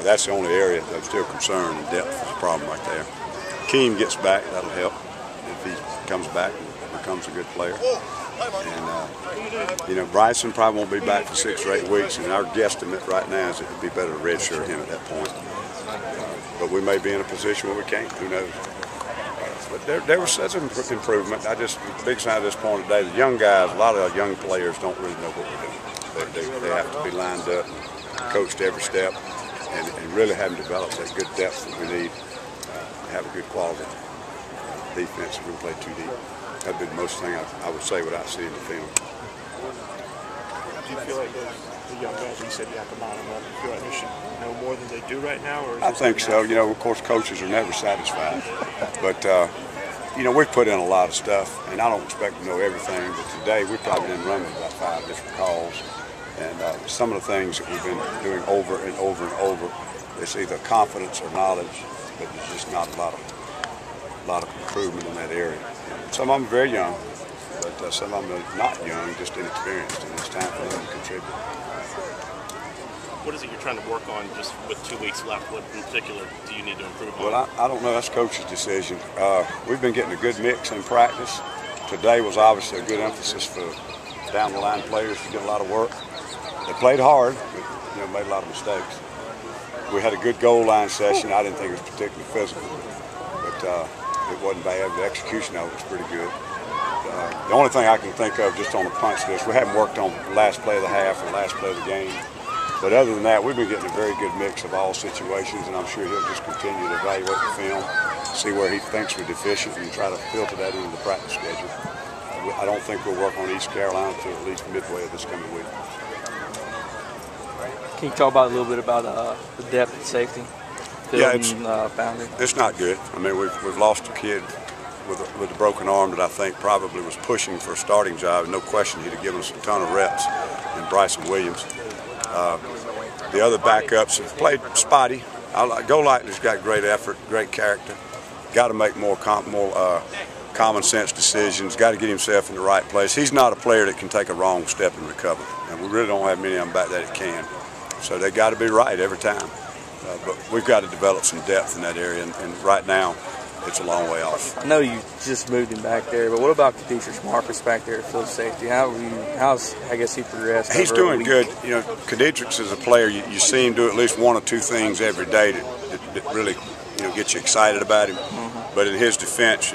that's the only area that I'm still concerned. And depth is a problem right there. Keem gets back, that'll help if he comes back and becomes a good player. And Bryson probably won't be back for 6 or 8 weeks, and our guesstimate right now is it would be better to redshirt him at that point. But we may be in a position where we can't. Who knows? But there was such an improvement. The big sign at this point today, the young guys, a lot of young players don't really know what we're doing. They have to be lined up, coached every step, and really haven't developed that good depth that we need to have a good quality defense if we play too deep. That'd be the most thing I would say without seeing the film. Do you feel like the young guys, you said you have to line them up, you feel like they should know more than they do right now? Or I think so. Of course, coaches are never satisfied. But, we've put in a lot of stuff, and I don't expect to know everything. But today, we probably didn't run with about 5 different calls. And some of the things that we've been doing over and over and over, it's either confidence or knowledge, but there's just not a lot of improvement in that area. And some of them are very young, but some of them are not young, just inexperienced, and it's time for them to contribute. What is it you're trying to work on just with 2 weeks left? What in particular do you need to improve on? Well, I don't know. That's coach's decision. We've been getting a good mix in practice. Today was obviously a good emphasis for down-the-line players to get a lot of work. They played hard, but made a lot of mistakes. We had a good goal line session. I didn't think it was particularly physical, but it wasn't bad. The execution of it was pretty good. The only thing I can think of just on the punch list, we haven't worked on the last play of the half or last play of the game. But other than that, we've been getting a very good mix of all situations, and I'm sure he'll just continue to evaluate the film, see where he thinks we're deficient, and try to filter that into the practice schedule. I don't think we'll work on East Carolina until at least midway of this coming week. Can you talk about a little bit about the depth and safety? It's not good. I mean, we've lost a kid with a broken arm that I think probably was pushing for a starting job. No question, he'd have given us a ton of reps in Bryson Williams. The other backups have played spotty. Golightner's got great effort, great character. Got to make more common sense decisions. Got to get himself in the right place. He's not a player that can take a wrong step and recover, and we really don't have many of them back that can. So they got to be right every time. But we've got to develop some depth in that area, and right now it's a long way off. I know you just moved him back there, but what about Kadisha Marcus back there at field safety? How's I guess he progressed? He's doing good. Kadisha is a player you see him do at least 1 or 2 things every day that really get you excited about him. Mm-hmm. But in his defense,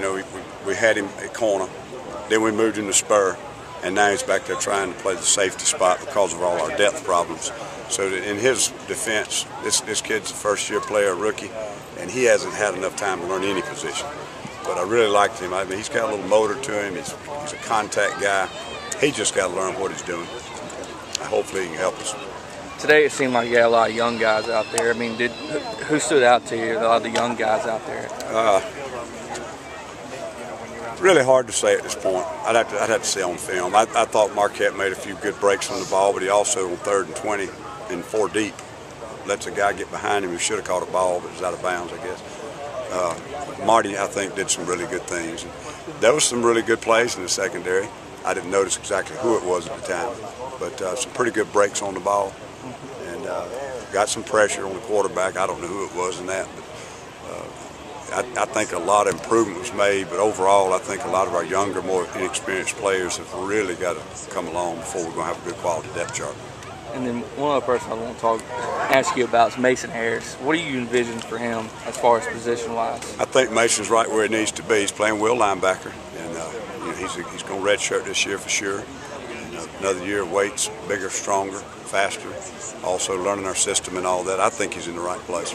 we had him at corner, then we moved him to spur, and now he's back there trying to play the safety spot because of all our depth problems. So in his defense, this kid's a first-year player, a rookie, and he hasn't had enough time to learn any position. But I really liked him. I mean, he's got a little motor to him. He's a contact guy. He just got to learn what he's doing. Hopefully he can help us. Today it seemed like you had a lot of young guys out there. I mean, who stood out to you, a lot of the young guys out there? Really hard to say at this point. I'd have to see on film. I thought Marquette made a few good breaks on the ball, but he also on 3rd and 20 and 4 deep lets a guy get behind him who should have caught a ball, but was out of bounds, I guess. Marty, I think, did some really good things. And there was some really good plays in the secondary. I didn't notice exactly who it was at the time, but some pretty good breaks on the ball, and got some pressure on the quarterback. I don't know who it was in that, but I think a lot of improvement was made, but overall I think a lot of our younger, more inexperienced players have really got to come along before we're going to have a good quality depth chart. And then one other person I want to ask you about is Mason Harris. What do you envision for him as far as position-wise? I think Mason's right where he needs to be. He's playing will linebacker, and he's going to redshirt this year for sure. And, another year of weights, bigger, stronger, faster, also learning our system and all that. I think he's in the right place.